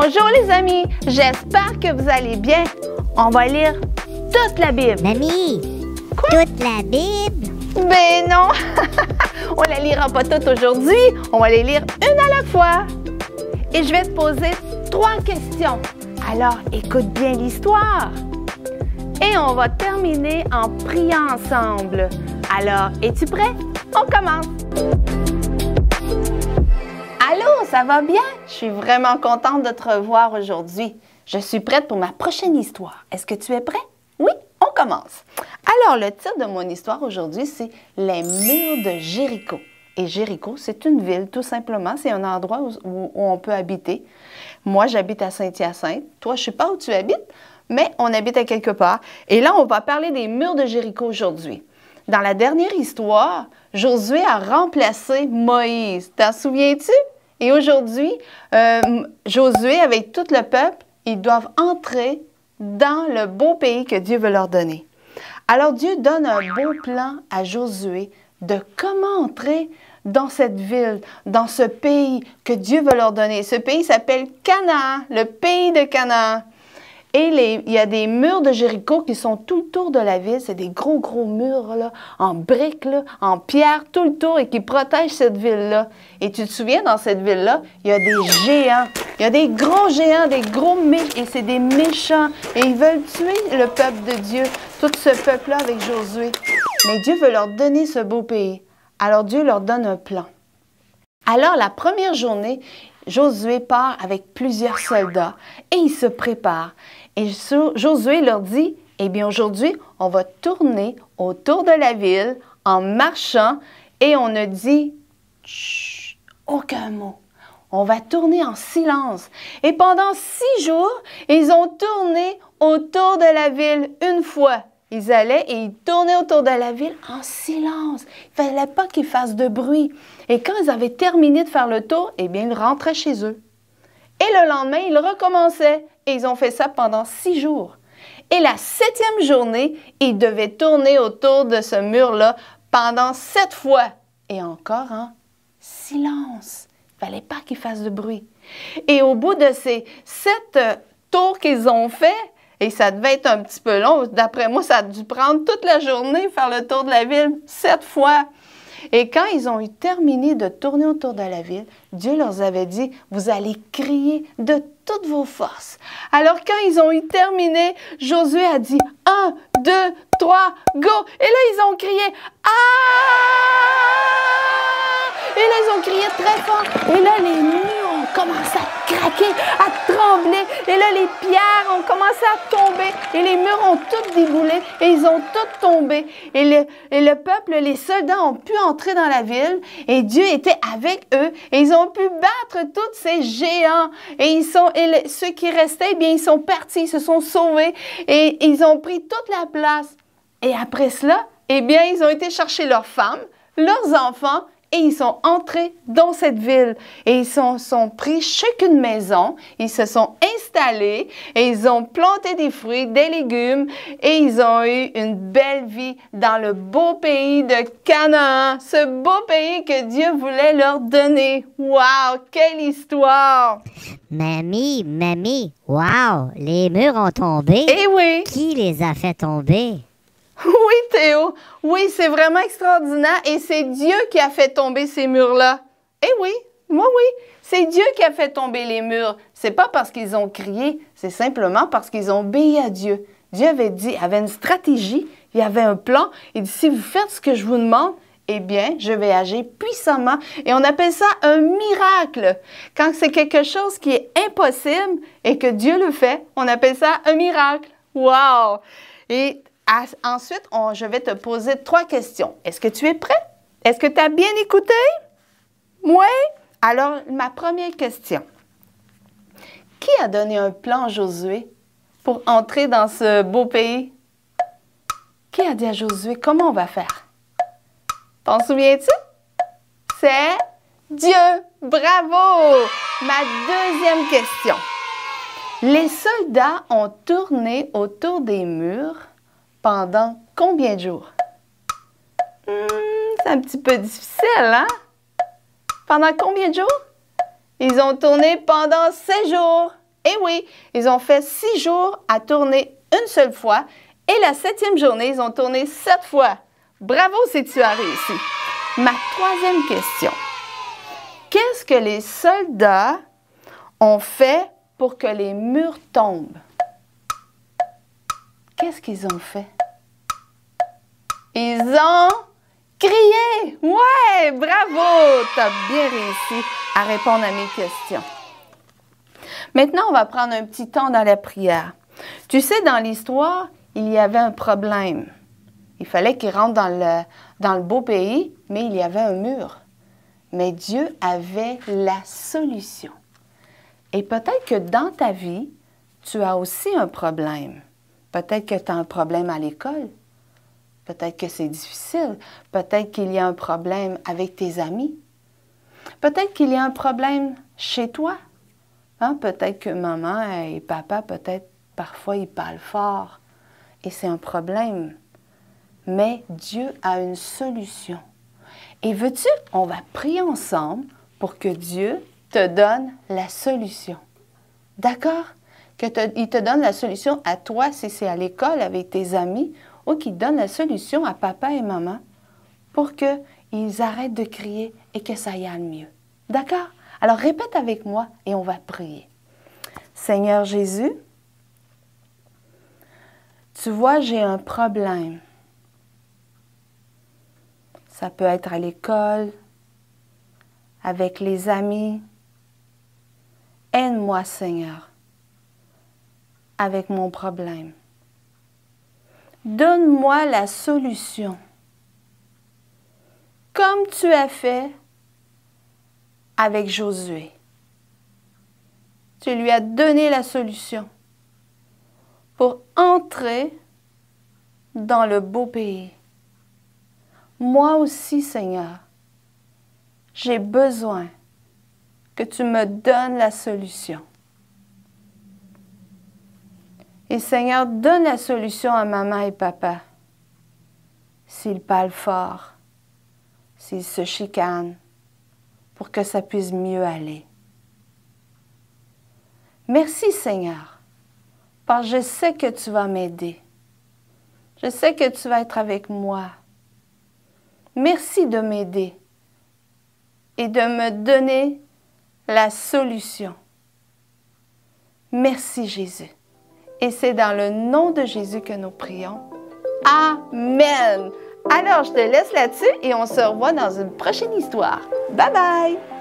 Bonjour les amis, j'espère que vous allez bien. On va lire toute la Bible. Mamie, Quoi? toute la Bible? Ben non, on la lira pas toute aujourd'hui, on va les lire une à la fois. Et je vais te poser 3 questions. Alors, écoute bien l'histoire. Et on va terminer en priant ensemble. Alors, es-tu prêt? On commence. Allô, ça va bien? Je suis vraiment contente de te revoir aujourd'hui. Je suis prête pour ma prochaine histoire. Est-ce que tu es prêt? Oui, on commence. Alors, le titre de mon histoire aujourd'hui, c'est « Les murs de Jéricho ». Et Jéricho, c'est une ville, tout simplement. C'est un endroit où on peut habiter. Moi, j'habite à Saint-Hyacinthe. Toi, je ne sais pas où tu habites, mais on habite à quelque part. Et là, on va parler des murs de Jéricho aujourd'hui. Dans la dernière histoire, Josué a remplacé Moïse. T'en souviens-tu? Et aujourd'hui, Josué, avec tout le peuple, ils doivent entrer dans le beau pays que Dieu veut leur donner. Alors, Dieu donne un beau plan à Josué de comment entrer dans cette ville, dans ce pays que Dieu veut leur donner. Ce pays s'appelle Canaan, le pays de Canaan. Et il y a des murs de Jéricho qui sont tout le tour de la ville. C'est des gros murs là, en briques, là, en pierre, tout le tour et qui protègent cette ville-là. Et tu te souviens, dans cette ville-là, il y a des géants. Il y a des gros géants, des gros méchants. Et c'est des méchants. Et ils veulent tuer le peuple de Dieu, tout ce peuple-là avec Josué. Mais Dieu veut leur donner ce beau pays. Alors Dieu leur donne un plan. Alors la première journée, Josué part avec plusieurs soldats et il se prépare. Et Josué leur dit, eh bien aujourd'hui, on va tourner autour de la ville en marchant et on ne dit chut, aucun mot. On va tourner en silence. Et pendant 6 jours, ils ont tourné autour de la ville une fois. Ils allaient et ils tournaient autour de la ville en silence. Il ne fallait pas qu'ils fassent de bruit. Et quand ils avaient terminé de faire le tour, eh bien, ils rentraient chez eux. Et le lendemain, ils recommençaient. Et ils ont fait ça pendant 6 jours. Et la 7e journée, ils devaient tourner autour de ce mur-là pendant 7 fois. Et encore en silence. Il ne fallait pas qu'ils fassent de bruit. Et au bout de ces 7 tours qu'ils ont fait, et ça devait être un petit peu long. D'après moi, ça a dû prendre toute la journée, faire le tour de la ville 7 fois. Et quand ils ont eu terminé de tourner autour de la ville, Dieu leur avait dit, vous allez crier de toutes vos forces. Alors quand ils ont eu terminé, Josué a dit, 1, 2, 3, go! Et là, ils ont crié, ah! Et là, ils ont crié très fort. Et là, les murs ont commencé à craquer, à trembler. Et là, les pierres ont commencé à tomber. Et les murs ont tous déboulé. Et ils ont tous tombé. Et le peuple, les soldats ont pu entrer dans la ville. Et Dieu était avec eux. Et ils ont pu battre tous ces géants. Et ceux qui restaient, eh bien, ils sont partis, ils se sont sauvés. Et ils ont pris toute la place. Et après cela, eh bien, ils ont été chercher leurs femmes, leurs enfants. Et ils sont entrés dans cette ville et ils sont pris chacune maison, ils se sont installés et ils ont planté des fruits, des légumes et ils ont eu une belle vie dans le beau pays de Canaan, ce beau pays que Dieu voulait leur donner. Wow, quelle histoire! Mamie, wow, les murs ont tombé. Eh oui! Qui les a fait tomber? Oui, Théo, oui, c'est vraiment extraordinaire et c'est Dieu qui a fait tomber ces murs-là. Eh oui, moi oui, c'est Dieu qui a fait tomber les murs. C'est pas parce qu'ils ont crié, c'est simplement parce qu'ils ont obéi à Dieu. Dieu avait dit, avait une stratégie, il y avait un plan. Il dit, si vous faites ce que je vous demande, eh bien, je vais agir puissamment. Et on appelle ça un miracle. Quand c'est quelque chose qui est impossible et que Dieu le fait, on appelle ça un miracle. Wow! Et ensuite, je vais te poser 3 questions. Est-ce que tu es prêt? Est-ce que tu as bien écouté? Oui? Alors, ma première question. Qui a donné un plan à Josué pour entrer dans ce beau pays? Qui a dit à Josué, comment on va faire? T'en souviens-tu? C'est Dieu! Bravo! Ma deuxième question. Les soldats ont tourné autour des murs pendant combien de jours? C'est un petit peu difficile, hein? Pendant combien de jours? Ils ont tourné pendant 7 jours. Et oui, ils ont fait 6 jours à tourner une seule fois et la 7e journée, ils ont tourné 7 fois. Bravo si tu as réussi. Ma 3e question. Qu'est-ce que les soldats ont fait pour que les murs tombent? Qu'est-ce qu'ils ont fait? Ils ont crié! Ouais, bravo! Tu as bien réussi à répondre à mes questions. Maintenant, on va prendre un petit temps dans la prière. Tu sais, dans l'histoire, il y avait un problème. Il fallait qu'ils rentrent dans le beau pays, mais il y avait un mur. Mais Dieu avait la solution. Et peut-être que dans ta vie, tu as aussi un problème. Peut-être que tu as un problème à l'école. Peut-être que c'est difficile. Peut-être qu'il y a un problème avec tes amis. Peut-être qu'il y a un problème chez toi. Hein? Peut-être que maman et papa, peut-être parfois, ils parlent fort. Et c'est un problème. Mais Dieu a une solution. Et veux-tu, on va prier ensemble pour que Dieu te donne la solution. D'accord? Il te donne la solution à toi si c'est à l'école avec tes amis ou qu'il donne la solution à papa et maman pour qu'ils arrêtent de crier et que ça y aille mieux. D'accord? Alors répète avec moi et on va prier. Seigneur Jésus, tu vois, j'ai un problème. Ça peut être à l'école, avec les amis. Aide-moi, Seigneur, avec mon problème. Donne-moi la solution, comme tu as fait avec Josué. Tu lui as donné la solution pour entrer dans le beau pays. Moi aussi, Seigneur, j'ai besoin que tu me donnes la solution. Et Seigneur, donne la solution à maman et papa. S'ils parlent fort, s'ils se chicanent, pour que ça puisse mieux aller. Merci Seigneur, parce que je sais que tu vas m'aider. Je sais que tu vas être avec moi. Merci de m'aider et de me donner la solution. Merci Jésus. Et c'est dans le nom de Jésus que nous prions. Amen. Alors, je te laisse là-dessus et on se revoit dans une prochaine histoire. Bye bye!